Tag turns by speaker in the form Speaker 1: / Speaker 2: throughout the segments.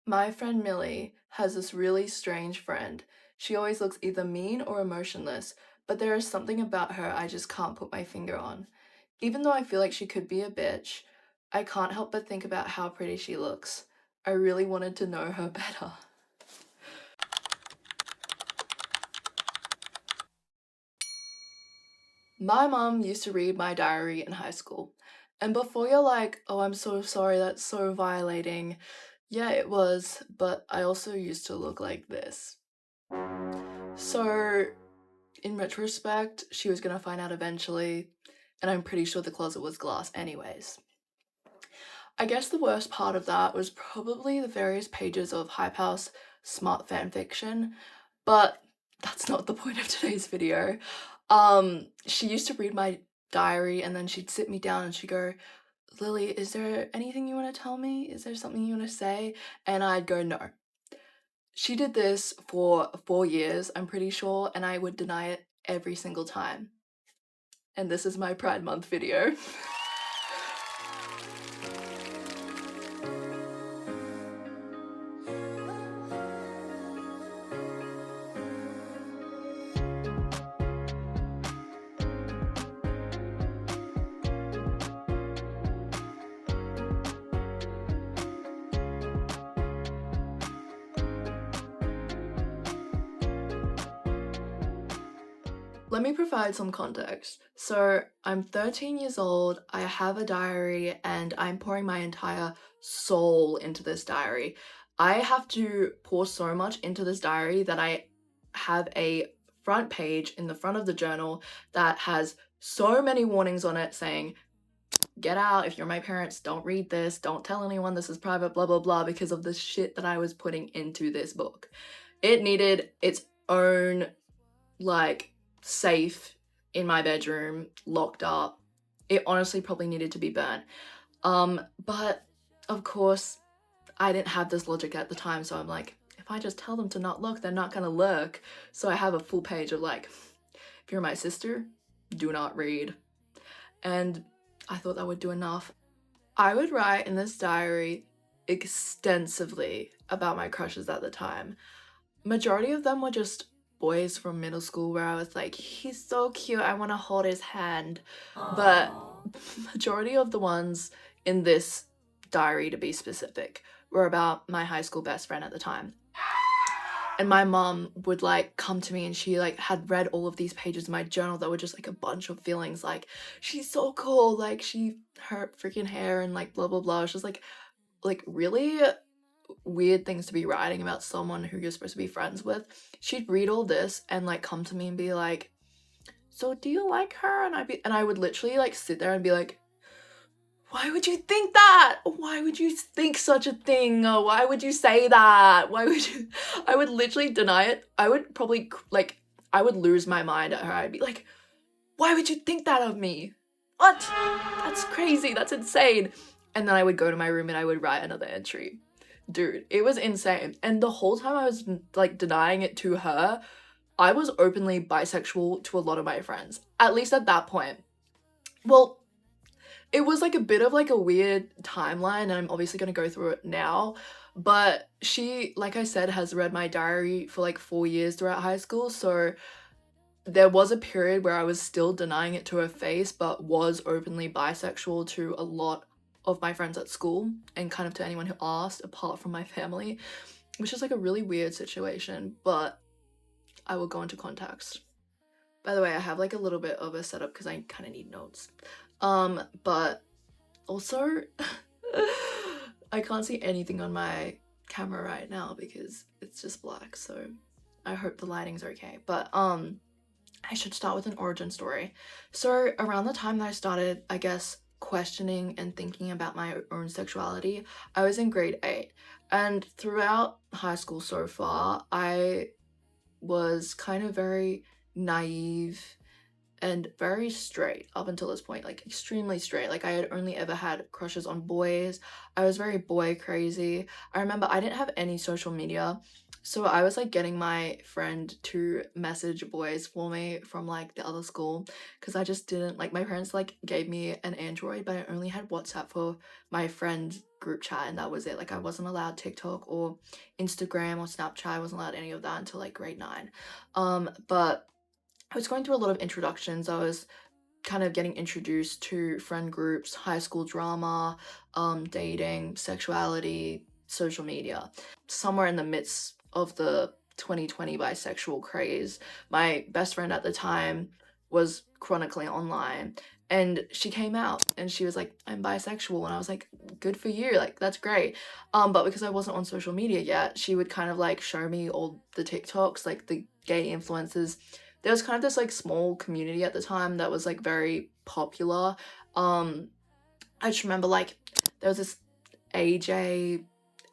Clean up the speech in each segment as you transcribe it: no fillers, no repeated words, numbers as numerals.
Speaker 1: My friend Millie has this really strange friend. She always looks either mean or emotionless, but there is something about her I just can't put my finger on. Even though I feel like she could be a bitch, I can't help but think about how pretty she looks. I really wanted to know her better. My mom used to read my diary in high school. And before you're like, oh, I'm so sorry, that's so violating. Yeah, it was, but I also used to look like this. So, in retrospect, she was gonna find out eventually, and I'm pretty sure the closet was glass anyways. I guess the worst part of that was probably the various pages of Hype House smart fanfiction, but that's not the point of today's video. She used to read my diary and then she'd sit me down and she'd go, Lily, is there anything you want to tell me? Is there something you want to say? And I'd go, no. She did this for 4 years, I'm pretty sure, and I would deny it every single time. And this is my Pride Month video. Let me provide some context. So, I'm 13 years old, I have a diary, and I'm pouring my entire soul into this diary. I have to pour so much into this diary that I have a front page in the front of the journal that has so many warnings on it saying, get out, if you're my parents, don't read this, don't tell anyone, this is private, blah blah blah, because of the shit that I was putting into this book. It needed its own, like, safe in my bedroom, locked up. It honestly probably needed to be burnt. But of course, I didn't have this logic at the time, so I'm like, if I just tell them to not look, they're not gonna look. So I have a full page of like, if you're my sister, do not read. And I thought that would do enough. I would write in this diary extensively about my crushes at the time. Majority of them were just boys from middle school where I was like, he's so cute, I want to hold his hand. But majority of the ones in this diary, to be specific, were about my high school best friend at the time. And my mom would like come to me and she like had read all of these pages in my journal that were just like a bunch of feelings, like she's so cool, like her freaking hair and like blah blah blah. It's just like really weird things to be writing about someone who you're supposed to be friends with. She'd read all this and like come to me and be like, so do you like her? And I would literally like sit there and be like, why would you think that? Why would you think such a thing? Why would you say that? Why would you? I would literally deny it. I would probably like, I would lose my mind at her. I'd be like, why would you think that of me? What? That's crazy. That's insane. And then I would go to my room and I would write another entry. Dude, it was insane. And the whole time I was like denying it to her, I was openly bisexual to a lot of my friends, at least at that point. Well, it was like a bit of like a weird timeline, and I'm obviously going to go through it now, but she, like I said, has read my diary for like 4 years throughout high school. So there was a period where I was still denying it to her face, but was openly bisexual to a lot of my friends at school and kind of to anyone who asked, apart from my family, which is like a really weird situation, but I will go into context. By the way, I have like a little bit of a setup because I kind of need notes. But also, I can't see anything on my camera right now because it's just black, so I hope the lighting's okay. But I should start with an origin story. So around the time that I started, I guess, questioning and thinking about my own sexuality, I was in grade 8. And throughout high school so far, I was kind of very naive and very straight up until this point, like extremely straight. Like I had only ever had crushes on boys. I was very boy crazy. I remember I didn't have any social media So I was like getting my friend to message boys for me from like the other school because I just didn't like, my parents like gave me an Android, but I only had WhatsApp for my friend group chat, and that was it. Like I wasn't allowed TikTok or Instagram or Snapchat. I wasn't allowed any of that until like grade 9. But I was going through a lot of introductions. I was kind of getting introduced to friend groups, high school drama, dating, sexuality, social media. Somewhere in the midst of the 2020 bisexual craze, my best friend at the time was chronically online, and she came out and she was like, I'm bisexual, and I was like, good for you, like that's great. But because I wasn't on social media yet, she would kind of like show me all the TikToks, like the gay influencers. There was kind of this like small community at the time that was like very popular. I just remember like there was this AJ,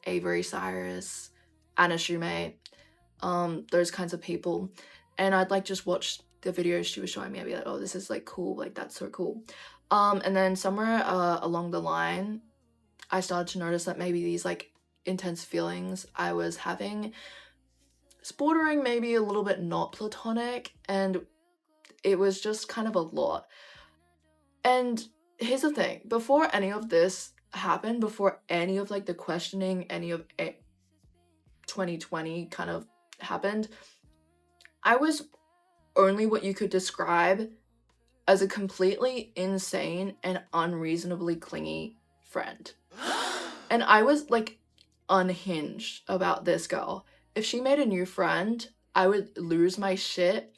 Speaker 1: Avery Cyrus, Anna Shumate, those kinds of people, and I'd like just watch the videos she was showing me. I'd be like, oh, this is like cool, like that's so cool. And then somewhere along the line, I started to notice that maybe these like intense feelings I was having, it's bordering maybe a little bit not platonic, and it was just kind of a lot. And here's the thing, before any of this happened, before any of like the questioning, any of 2020 kind of happened, I was only what you could describe as a completely insane and unreasonably clingy friend. And I was like unhinged about this girl. If she made a new friend, I would lose my shit,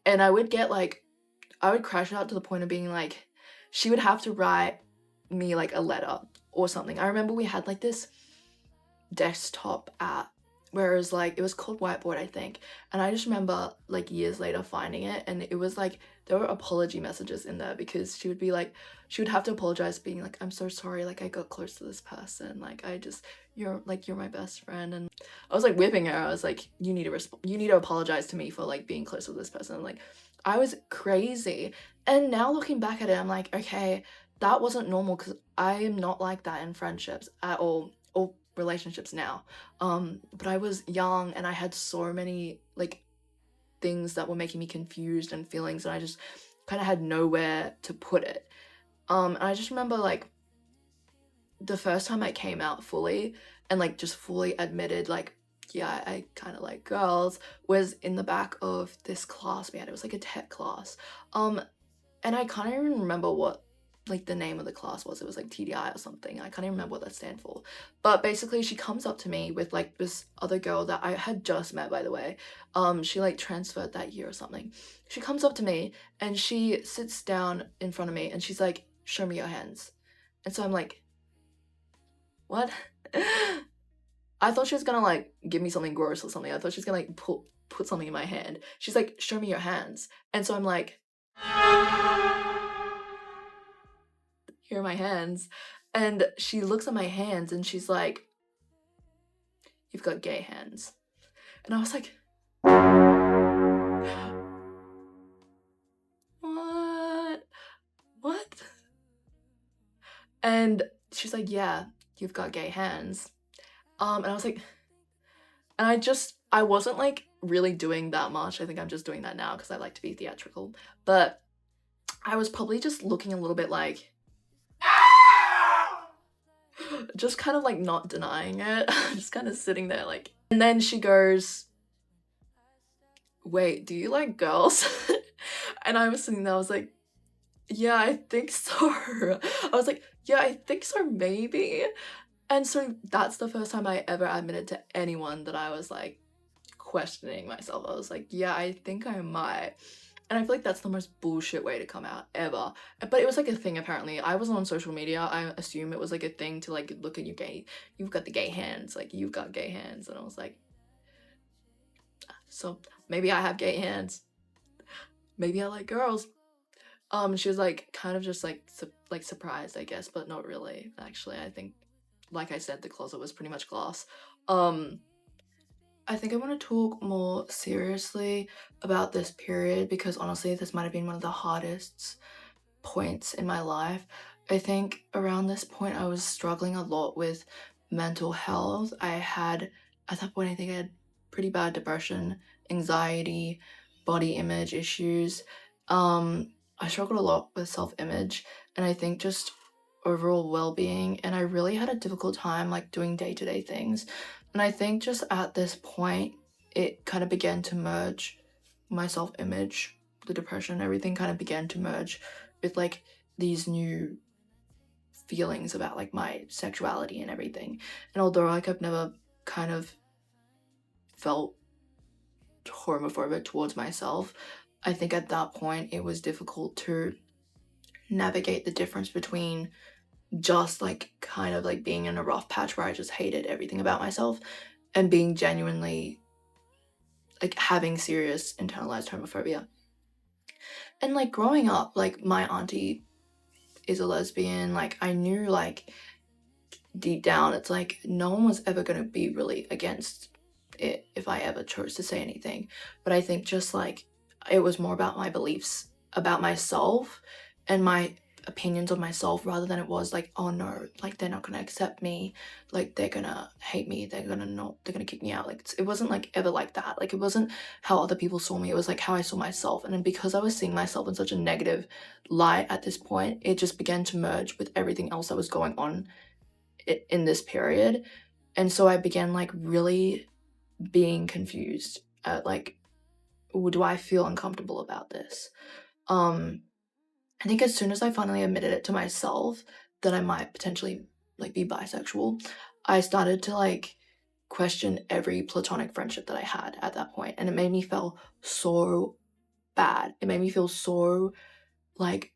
Speaker 1: and I would get like, I would crash out to the point of being like, she would have to write me like a letter or something. I remember we had like this desktop app where it was like, it was called Whiteboard, I think, and I just remember like years later finding it, and it was like there were apology messages in there because she would be like, she would have to apologize being like, I'm so sorry, like I got close to this person, like I just, you're my best friend. And I was like whipping her. I was like, you need to apologize to me for like being close with this person. Like I was crazy. And now looking back at it, I'm like, okay, that wasn't normal because I am not like that in friendships at all, or relationships now. But I was young and I had so many like things that were making me confused and feelings, and I just kind of had nowhere to put it. And I just remember like the first time I came out fully and like just fully admitted like, yeah, I kind of like girls, was in the back of this class we had. It was like a tech class. And I can't even remember what like the name of the class was. It was like TDI or something. I can't even remember what that stands for. But basically she comes up to me with like this other girl that I had just met, by the way. She like transferred that year or something. She comes up to me and she sits down in front of me and she's like, show me your hands. And so I'm like, what? I thought she was gonna like give me something gross or something. I thought she was gonna like put something in my hand. She's like, show me your hands. And so I'm like, here are my hands. And she looks at my hands and she's like, you've got gay hands. And I was like, what? And she's like, yeah, you've got gay hands. And I was like, and I wasn't like really doing that much. I think I'm just doing that now because I like to be theatrical. But I was probably just looking a little bit like, just kind of like not denying it. Just kind of sitting there like, and then she goes, wait, do you like girls? And I was sitting there, I was like, yeah, I think so. I was like, yeah, I think so, maybe. And so that's the first time I ever admitted to anyone that I was like questioning myself. I was like, yeah, I think I might. And I feel like that's the most bullshit way to come out ever. But it was like a thing apparently. I wasn't on social media. I assume it was like a thing to like look at you gay. You've got the gay hands. Like you've got gay hands. And I was like, so maybe I have gay hands. Maybe I like girls. She was like kind of just like surprised, I guess, but not really. Actually, I think, like I said, the closet was pretty much glass. I think I want to talk more seriously about this period because honestly, this might have been one of the hardest points in my life. I think around this point, I was struggling a lot with mental health. At that point, I think I had pretty bad depression, anxiety, body image issues. I struggled a lot with self-image, and I think just overall well-being, and I really had a difficult time like doing day-to-day things. And I think just at this point it kind of began to merge, my self-image, the depression, everything kind of began to merge with like these new feelings about like my sexuality and everything. And although like I've never kind of felt homophobic towards myself, I think at that point it was difficult to navigate the difference between just like kind of like being in a rough patch where I just hated everything about myself and being genuinely like having serious internalized homophobia. And like growing up, like my auntie is a lesbian, like I knew like deep down it's like no one was ever going to be really against it if I ever chose to say anything. But I think just like it was more about my beliefs about myself and my opinions of myself, rather than it was like, oh no, like they're not gonna accept me, like they're gonna hate me, they're gonna kick me out. Like it wasn't like ever like that. Like it wasn't how other people saw me, it was like how I saw myself. And then because I was seeing myself in such a negative light at this point, it just began to merge with everything else that was going on in this period. And so I began like really being confused at like, do I feel uncomfortable about this? I think as soon as I finally admitted it to myself that I might potentially like be bisexual, I started to like question every platonic friendship that I had at that point, and it made me feel so bad. It made me feel so like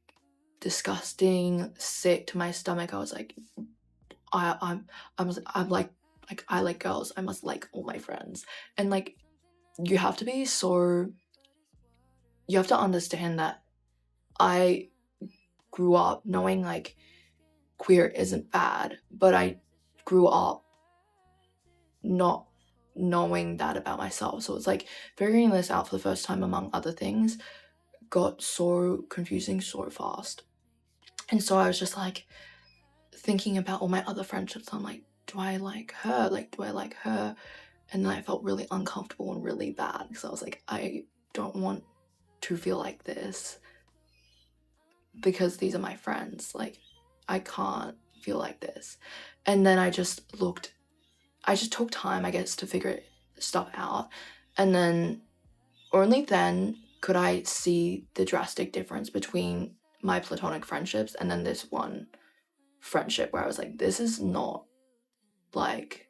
Speaker 1: disgusting, sick to my stomach. I was like, I I'm like I like girls. I must like all my friends. And like you have to be so, you have to understand that I grew up knowing like queer isn't bad, but I grew up not knowing that about myself. So it's like figuring this out for the first time, among other things, got so confusing so fast. And so I was just like thinking about all my other friendships. I'm like, do I like her? Like, do I like her? And then I felt really uncomfortable and really bad because I was like, I don't want to feel like this because these are my friends. Like, I can't feel like this. And then I just took time, I guess, to figure stuff out. And then only then could I see the drastic difference between my platonic friendships and then this one friendship where I was like, this is not like,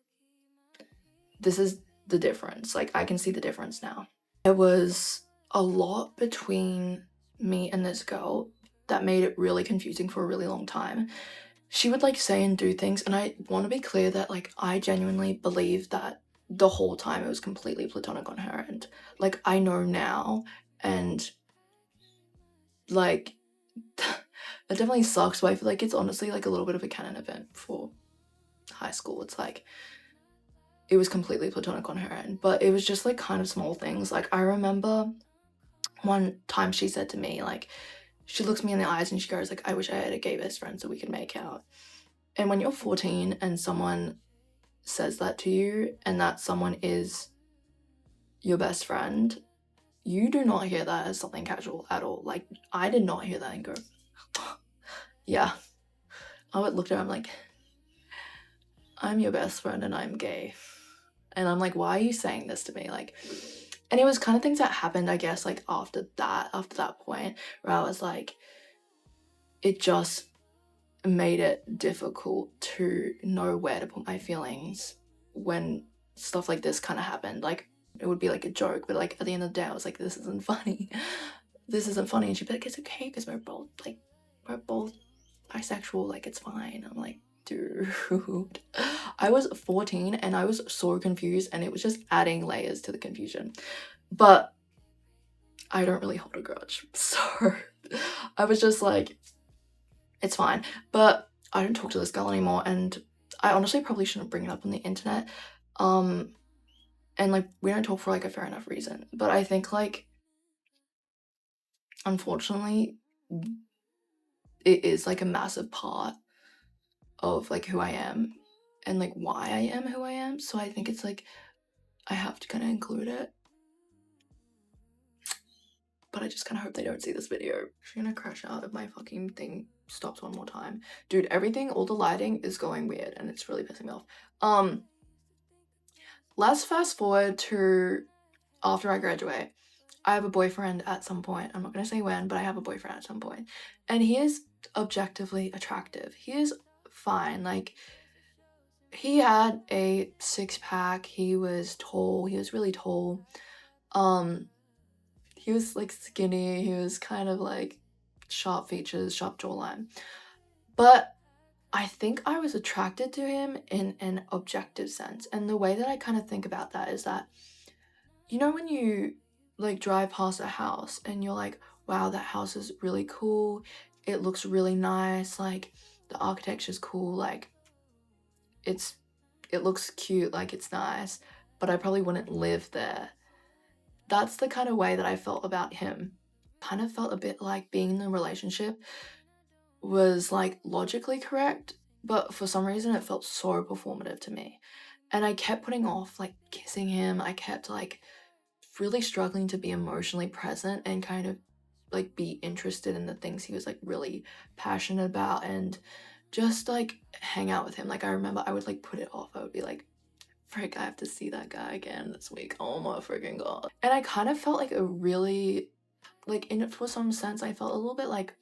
Speaker 1: this is the difference. Like, I can see the difference now. There was a lot between me and this girl that made it really confusing for a really long time. She would like say and do things, and I want to be clear that like I genuinely believe that the whole time it was completely platonic on her end. Like I know now, and like that definitely sucks, but I feel like it's honestly like a little bit of a canon event for high school. It's like it was completely platonic on her end, but it was just like kind of small things. Like I remember one time she said to me, like, she looks me in the eyes and she goes like, I wish I had a gay best friend so we could make out. And when you're 14 and someone says that to you and that someone is your best friend, you do not hear that as something casual at all. Like I did not hear that and go, yeah. I would look at her, I'm like, I'm your best friend and I'm gay. And I'm like, why are you saying this to me? Like, and it was kind of things that happened, I guess, like after that point where I was like, it just made it difficult to know where to put my feelings when stuff like this kind of happened. Like it would be like a joke, but like at the end of the day I was like, this isn't funny. This isn't funny. And she'd be like, it's okay because we're both bisexual, like it's fine. I'm like, dude. I was 14 and I was so confused and it was just adding layers to the confusion. But I don't really hold a grudge, so I was just like, it's fine. But I don't talk to this girl anymore, and I honestly probably shouldn't bring it up on the internet. And like we don't talk for like a fair enough reason. But I think like unfortunately it is like a massive part of like who I am and like why I am who I am. So I think it's like I have to kind of include it. But I just kind of hope they don't see this video. I'm gonna crash out if my fucking thing stops one more time. Dude, everything, all the lighting is going weird and it's really pissing me off. Let's fast forward to after I graduate. I have a boyfriend at some point. I'm not gonna say when, but I have a boyfriend at some point. And he is objectively attractive. He is fine. Like, he had a six-pack. He was tall. He was really tall. He was like skinny. He was kind of like sharp features, sharp jawline. But I think I was attracted to him in an objective sense. And the way that I kind of think about that is that, you know, when you like drive past a house and you're like, wow, that house is really cool. It looks really nice. Like, the architecture's cool. Like, it looks cute. Like, it's nice. But I probably wouldn't live there. That's the kind of way that I felt about him. Kind of felt a bit like being in a relationship was like logically correct, but for some reason it felt so performative to me. And I kept putting off like kissing him. I kept like really struggling to be emotionally present and kind of like be interested in the things he was like really passionate about and just like hang out with him. Like, I remember I would like put it off. I would be like, frick, I have to see that guy again this week. Oh my freaking god. And I kind of felt like a really, like, in it for some sense, I felt a little bit like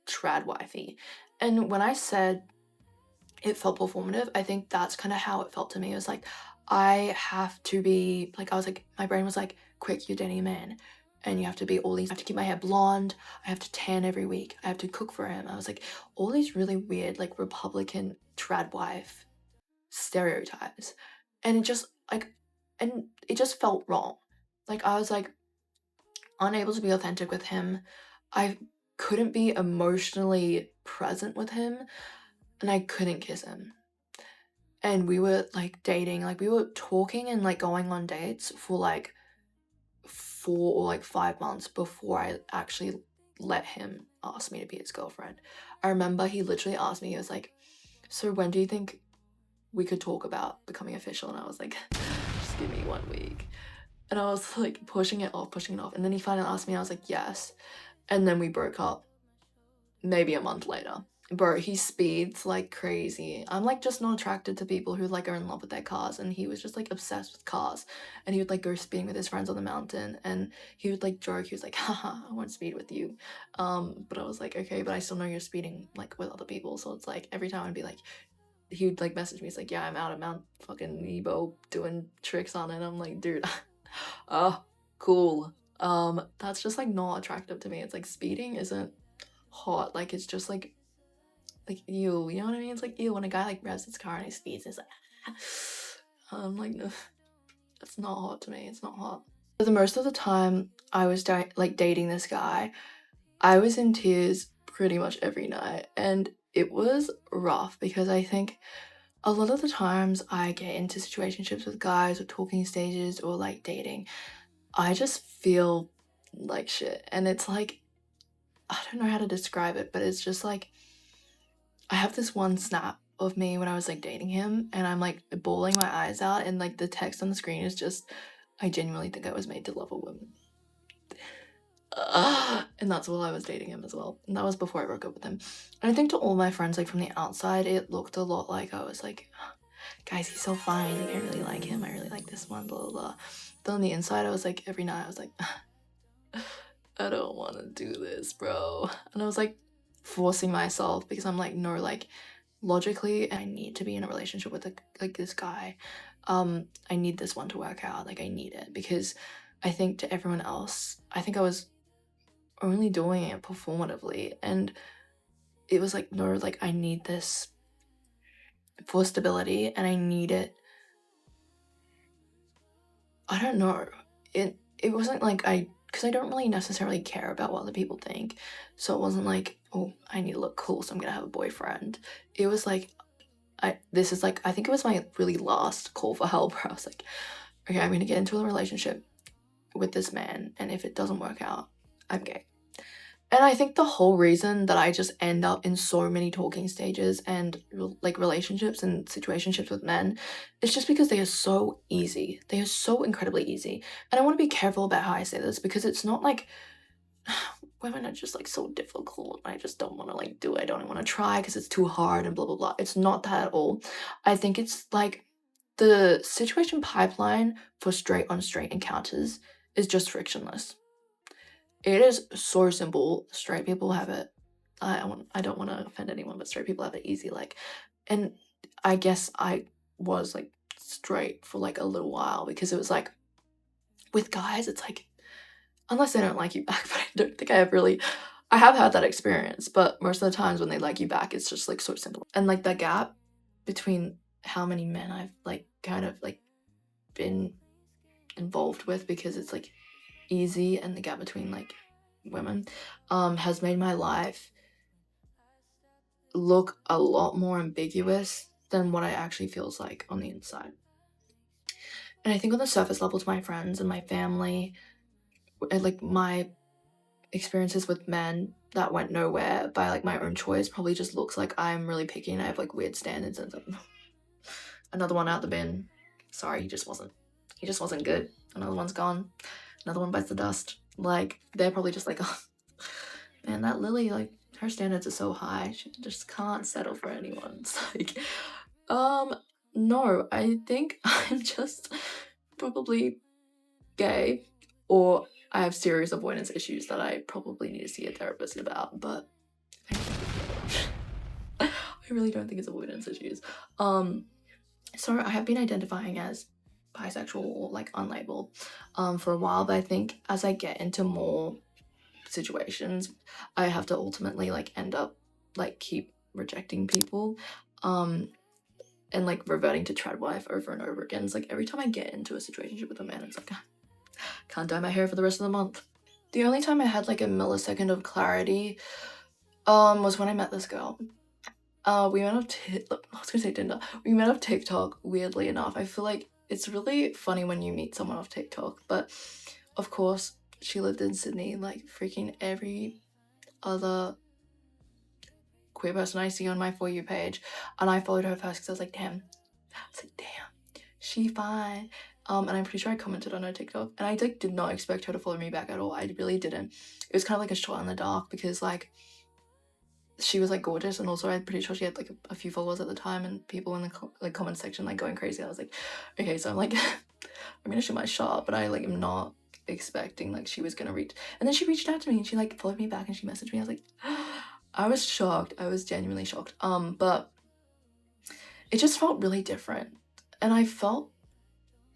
Speaker 1: trad wifey. And when I said it felt performative, I think that's kind of how it felt to me. It was like, I have to be, like, I was like, my brain was like, quick, you're dating a man. And you have to be all these, I have to keep my hair blonde. I have to tan every week. I have to cook for him. I was like, all these really weird, like, Republican trad wife stereotypes. And it just, like, and it just felt wrong. Like, I was like, unable to be authentic with him. I couldn't be emotionally present with him, and I couldn't kiss him. And we were like dating, like we were talking and like going on dates for like 4 or like 5 months before I actually let him ask me to be his girlfriend. I remember he literally asked me, he was like, so when do you think we could talk about becoming official? And I was like, just give me 1 week. And I was like pushing it off. And then he finally asked me, and I was like, yes. And then we broke up maybe a month later. Bro, he speeds like crazy. I'm like just not attracted to people who like are in love with their cars, and he was just like obsessed with cars. And he would like go speeding with his friends on the mountain, and he would like joke, he was like, haha, I want to speed with you. But I was like, okay, but I still know you're speeding like with other people. So it's like every time I'd be like, he would like message me, he's like, yeah, I'm out at Mount fucking Nebo doing tricks on it. And I'm like, dude, cool. That's just like not attractive to me. It's like speeding isn't hot. Like, it's just like ew, you know what I mean? It's like ew when a guy like revs his car and he speeds, it's like I'm like, no, that's not hot to me. It's not hot. For the most of the time I was like dating this guy, I was in tears pretty much every night, and it was rough because I think a lot of the times I get into situationships with guys or talking stages or like dating, I just feel like shit. And it's like, I don't know how to describe it, but it's just like, I have this one snap of me when I was like dating him, and I'm like bawling my eyes out, and like the text on the screen is just, I genuinely think I was made to love a woman. And that's while I was dating him as well. And that was before I broke up with him. And I think to all my friends, like from the outside, it looked a lot like I was like, guys, he's so fine. Like, I really like him. I really like this one, blah, blah, blah. But on the inside, I was like, every night, I was like, I don't want to do this, bro. And I was like forcing myself because I'm like, no, like logically, I need to be in a relationship with like this guy. I need this one to work out. Like, I need it because I think to everyone else, I think I was only doing it performatively, and it was like, no, like I need this for stability, and I need it. I don't know. It wasn't like because I don't really necessarily care about what other people think. So it wasn't like, oh, I need to look cool, so I'm gonna have a boyfriend. It was like, this is like, I think it was my really last call for help where I was like, okay, I'm gonna get into a relationship with this man, and if it doesn't work out, I'm gay. And I think the whole reason that I just end up in so many talking stages and like relationships and situationships with men is just because they are so easy. They are so incredibly easy. And I want to be careful about how I say this, because it's not like women are just like so difficult. I just don't want to like do it. I don't want to try because it's too hard and blah blah blah. It's not that at all. I think it's like the situation pipeline for straight on straight encounters is just frictionless. It is so simple. Straight people have it. I don't want to offend anyone, but straight people have it easy. Like, and I guess I was like straight for like a little while, because it was like with guys, it's like unless they don't like you back, but I don't think I have had that experience, but most of the times when they like you back, it's just like so simple. And like the gap between how many men I've like kind of like been involved with, because it's like easy, and the gap between like women has made my life look a lot more ambiguous than what it actually feels like on the inside. And I think on the surface level, to my friends and my family, and like my experiences with men that went nowhere by like my own choice, probably just looks like I'm really picky and I have like weird standards, and another one out the bin. Sorry, he just wasn't good. Another one's gone. Another one bites the dust. Like, they're probably just like, oh man, that Lily, like, her standards are so high, she just can't settle for anyone. It's like, no, I think I'm just probably gay, or I have serious avoidance issues that I probably need to see a therapist about, but I really don't think it's avoidance issues. So I have been identifying as bisexual or like unlabeled for a while, but I think as I get into more situations, I have to ultimately like end up like keep rejecting people and like reverting to trad wife over and over again. It's like every time I get into a situation with a man, it's like, can't dye my hair for the rest of the month. The only time I had like a millisecond of clarity was when I met this girl. We met on I was gonna say Tinder. We met off TikTok, weirdly enough. I feel like it's really funny when you meet someone off TikTok, but of course she lived in Sydney, like freaking every other queer person I see on my For You page, and I followed her first because I was like, damn, she fine. And I'm pretty sure I commented on her TikTok, and I like did not expect her to follow me back at all. I really didn't. It was kind of like a shot in the dark, because like she was like gorgeous, and also I'm pretty sure she had like a few followers at the time, and people in the comment section like going crazy. I was like, okay, so I'm like I'm gonna shoot my shot, but I like am not expecting like she was gonna reach. And then she reached out to me and she like followed me back and she messaged me. I was like, I was shocked. I was genuinely shocked. But it just felt really different, and I felt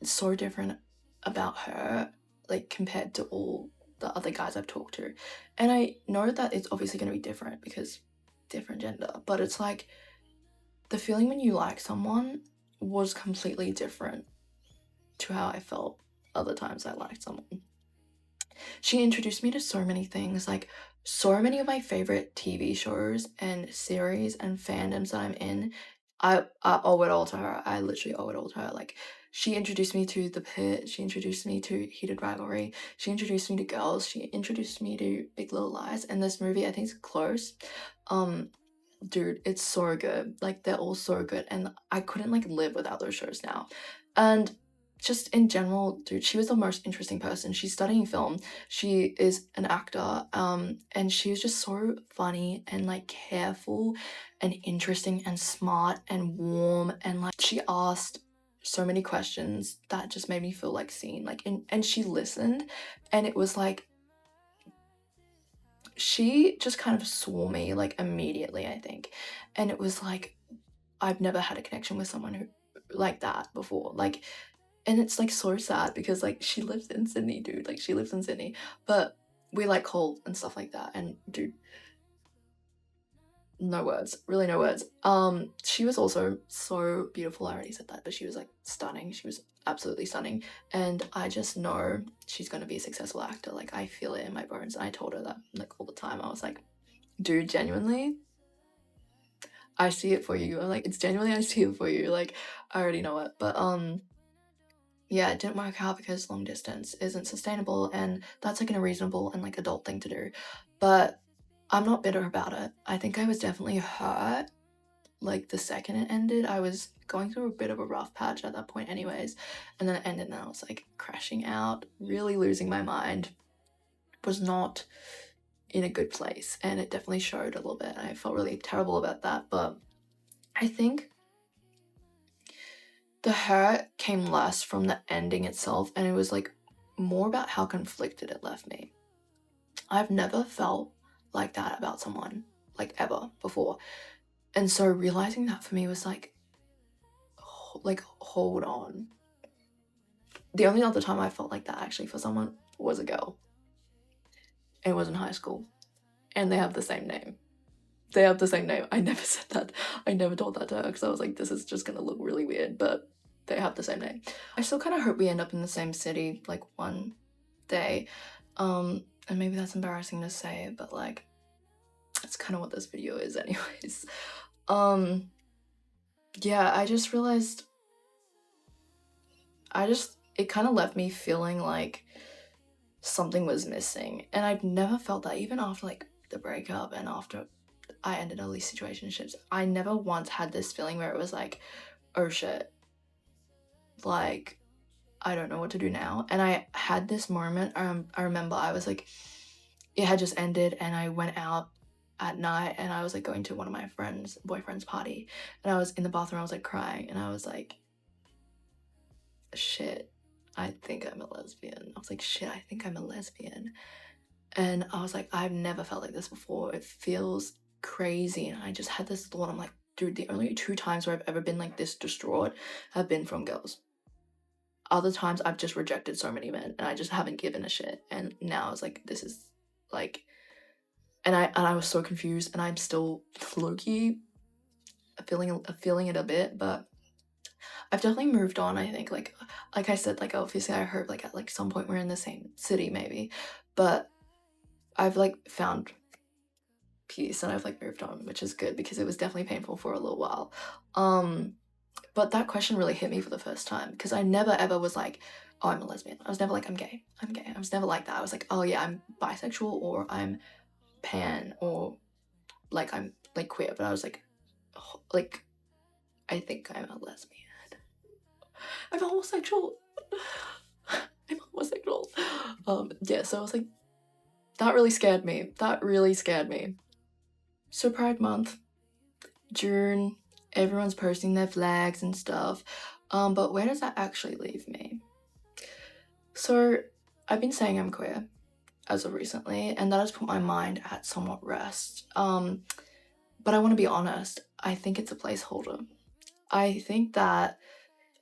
Speaker 1: so different about her, like compared to all the other guys I've talked to. And I know that it's obviously going to be different because different gender, but it's like the feeling when you like someone was completely different to how I felt other times I liked someone. She introduced me to so many things, like so many of my favorite TV shows and series and fandoms that I'm in. I owe it all to her. I literally owe it all to her. Like, she introduced me to The Pit. She introduced me to Heated Rivalry. She introduced me to Girls. She introduced me to Big Little Lies. And this movie, I think it's Close. Dude, it's so good. Like, they're all so good, and I couldn't like live without those shows now. And just in general, dude, she was the most interesting person. She's studying film. She is an actor. And she was just so funny and like careful and interesting and smart and warm, and like she asked so many questions that just made me feel like seen. Like, and she listened, and it was like she just kind of saw me like immediately, I think. And it was like I've never had a connection with someone who like that before. Like, and it's like so sad because like she lives in Sydney, dude. Like, she lives in Sydney, but we like call and stuff like that. And dude, no words, really no words. She was also so beautiful. I already said that, but she was like stunning. She was absolutely stunning, and I just know she's gonna be a successful actor. Like, I feel it in my bones, and I told her that like all the time. I was like, dude, genuinely, I see it for you. I'm like, it's genuinely, I see it for you. Like, I already know it. But yeah, it didn't work out because long distance isn't sustainable, and that's like a reasonable and like adult thing to do. But I'm not bitter about it. I think I was definitely hurt, like, the second it ended. I was going through a bit of a rough patch at that point anyways, and then it ended and I was, like, crashing out, really losing my mind, was not in a good place, and it definitely showed a little bit. I felt really terrible about that, but I think the hurt came less from the ending itself, and it was, like, more about how conflicted it left me. I've never felt like that about someone, like, ever before. And so realizing that for me was like, hold on. The only other time I felt like that actually for someone was a girl. It was in high school. And they have the same name. They have the same name. I never said that. I never told that to her because I was like, this is just gonna look really weird, but they have the same name. I still kind of hope we end up in the same city, like, one day. And maybe that's embarrassing to say, but, like, that's kind of what this video is anyways. Yeah, I just realized, it kind of left me feeling like something was missing. And I've never felt that, even after, like, the breakup and after I ended all these situationships. I never once had this feeling where it was like, oh shit, like, I don't know what to do now. And I had this moment, I remember I was like, it had just ended and I went out at night and I was like going to one of my boyfriend's party, and I was in the bathroom, I was like crying, and I was like, shit, I think I'm a lesbian. I was like, shit, I think I'm a lesbian. And I was like, I've never felt like this before. It feels crazy. And I just had this thought, I'm like, dude, the only 2 times where I've ever been like this distraught have been from girls. Other times I've just rejected so many men and I just haven't given a shit. And now it's like, this is like, and I was so confused, and I'm still low-key feeling it a bit, but I've definitely moved on. I think, like I said, like, obviously I heard like at like some point we're in the same city maybe, but I've like found peace and I've like moved on, which is good because it was definitely painful for a little while. But that question really hit me for the first time because I never ever was like, oh, I'm a lesbian. I was never like, I'm gay. I was never like that. I was like, oh yeah, I'm bisexual or I'm pan or like I'm like queer, but I was like, oh, like, I think I'm a lesbian. I'm homosexual. I'm homosexual. Yeah, so I was like, that really scared me. So Pride Month, June, everyone's posting their flags and stuff. But where does that actually leave me? So I've been saying I'm queer as of recently, and that has put my mind at somewhat rest. But I want to be honest, I think it's a placeholder. I think that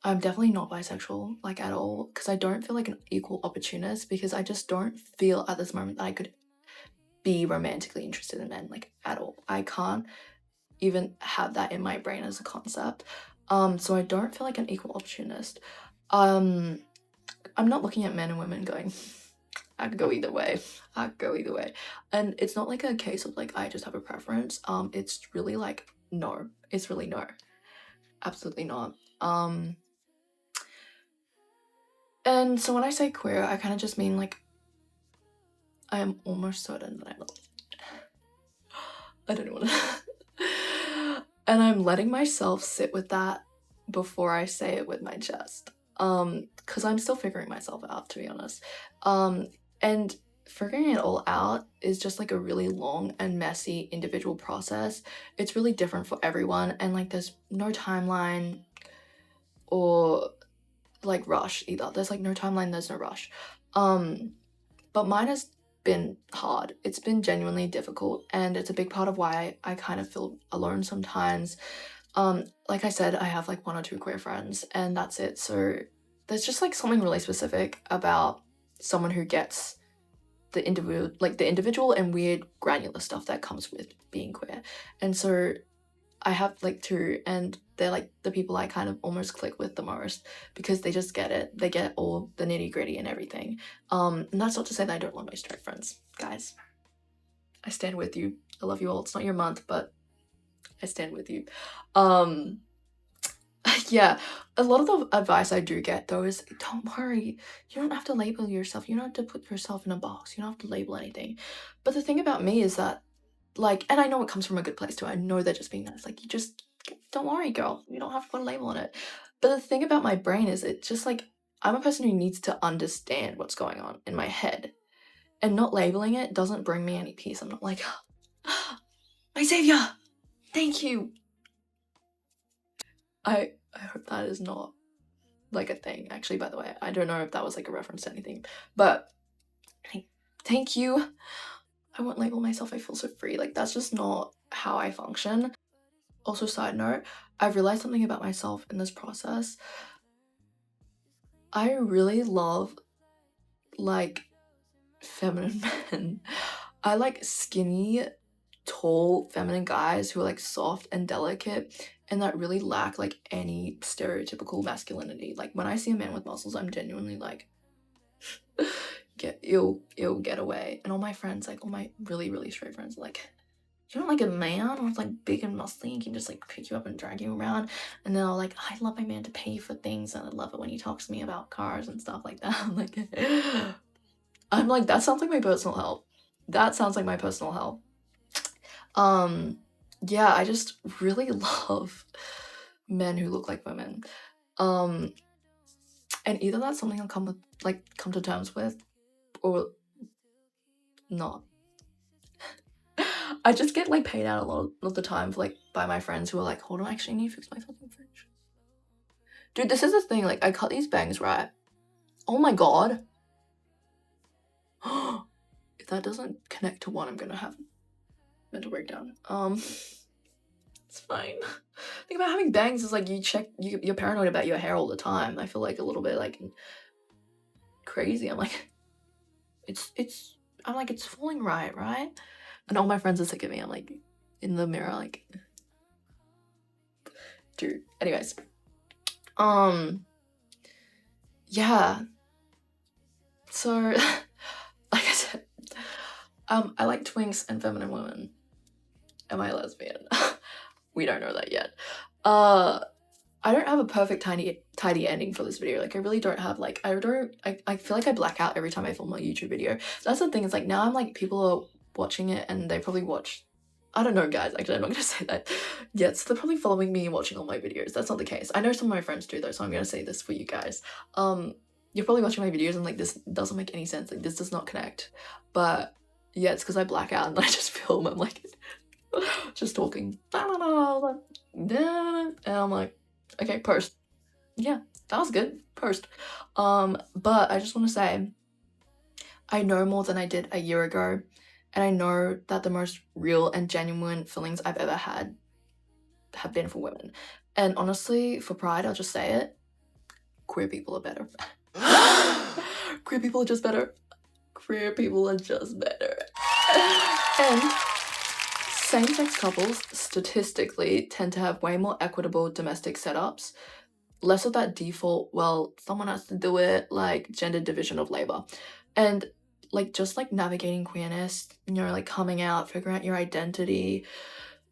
Speaker 1: I'm definitely not bisexual, like, at all, because I don't feel like an equal opportunist, because I just don't feel at this moment that I could be romantically interested in men, like, at all. I can't even have that in my brain as a concept. So I don't feel like an equal opportunist. I'm not looking at men and women going, I could go either way. And it's not like a case of like, I just have a preference. It's really like, no. It's really no. Absolutely not. And so when I say queer, I kind of just mean like, I am almost certain that I'm not. I don't know what. And I'm letting myself sit with that before I say it with my chest. Because I'm still figuring myself out, to be honest. And figuring it all out is just like a really long and messy individual process. It's really different for everyone, and like there's no timeline or like rush either. There's like no timeline, there's no rush. But mine has been hard. It's been genuinely difficult, and it's a big part of why I kind of feel alone sometimes. Like I said, I have like 1 or 2 queer friends, and that's it. So there's just like something really specific about someone who gets the individual and weird granular stuff that comes with being queer. And so I have like 2, and they're like the people I kind of almost click with the most because they just get it. They get all the nitty gritty and everything. And that's not to say that I don't love my straight friends. Guys, I stand with you. I love you all. It's not your month, but I stand with you. Yeah, a lot of the advice I do get though is, don't worry, you don't have to label yourself. You don't have to put yourself in a box. You don't have to label anything. But the thing about me is that like, and I know it comes from a good place too. I know they're just being nice. Like, you just don't worry, girl. You don't have to put a label on it. But the thing about my brain is it just like I'm a person who needs to understand what's going on in my head. And not labeling it doesn't bring me any peace. I'm not like, my savior, thank you. I hope that is not like a thing. Actually, by the way, I don't know if that was like a reference to anything, but thank you. I won't label myself. I feel so free. Like, that's just not how I function. Also, side note, I've realized something about myself in this process. I really love like feminine men. I like skinny, tall, feminine guys who are like soft and delicate and that really lack like any stereotypical masculinity. Like, when I see a man with muscles, I'm genuinely like, you'll get away. And all my friends, like all my really, really straight friends are like, you don't like a man who's like big and muscly and can just like pick you up and drag you around? And then I'll like, I love my man to pay for things, and I love it when he talks to me about cars and stuff like that. I'm like, that sounds like my personal health. That sounds like my personal health. Yeah, I just really love men who look like women. And either that's something I'll come to terms with or not. I just get like paid out a lot of the time for, like, by my friends who are like, hold on, I actually need to fix my fucking fridge. Dude, this is the thing, like, I cut these bangs, right? Oh my god. If that doesn't connect to one, I'm gonna have mental breakdown. It's fine. Think about having bangs is like you're paranoid about your hair all the time. I feel like a little bit like crazy. I'm like, it's falling right? And all my friends are sick of me. I'm like in the mirror, like, dude. Anyways, yeah. So, like I said, I like twinks and feminine women. Am I a lesbian? We don't know that yet. I don't have a perfect tidy ending for this video. Like, I really don't have, like, I feel like I black out every time I film a YouTube video. That's the thing, is like, now I'm like, people are watching it and they probably watch, I don't know, guys, actually I'm not gonna say that yet. So they're probably following me and watching all my videos. That's not the case. I know some of my friends do though, so I'm gonna say this for you guys. You're probably watching my videos and like, this doesn't make any sense, like this does not connect. But yeah, it's because I black out and I just film, I'm like just talking and I'm like, okay, post. Yeah, that was good. Post. But I just want to say, I know more than I did a year ago, and I know that the most real and genuine feelings I've ever had have been for women. And honestly, for pride, I'll just say it, queer people are better. Queer people are just better. Queer people are just better. And same-sex couples statistically tend to have way more equitable domestic setups, less of that default, well, someone has to do it, like gender division of labor. And like, just like navigating queerness, you know, like coming out, figuring out your identity,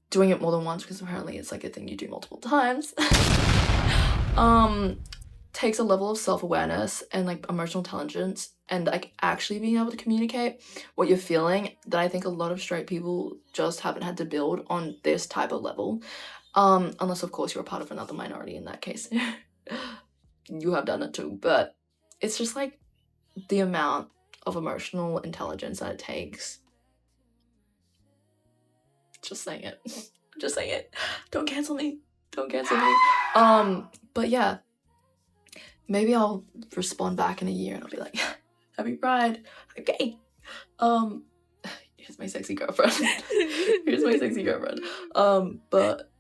Speaker 1: doing it more than once, because apparently it's like a thing you do multiple times, takes a level of self-awareness and like emotional intelligence and like actually being able to communicate what you're feeling that I think a lot of straight people just haven't had to build on this type of level. Unless of course you're a part of another minority. In that case you have done it too, but it's just like the amount of emotional intelligence that it takes. Just saying it. Just saying it. Don't cancel me. But yeah, maybe I'll respond back in a year and I'll be like, happy pride, okay. Here's my sexy girlfriend. But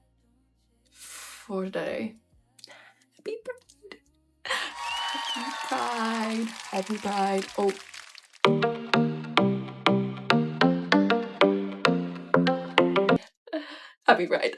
Speaker 1: for today, happy pride. Oh, happy pride.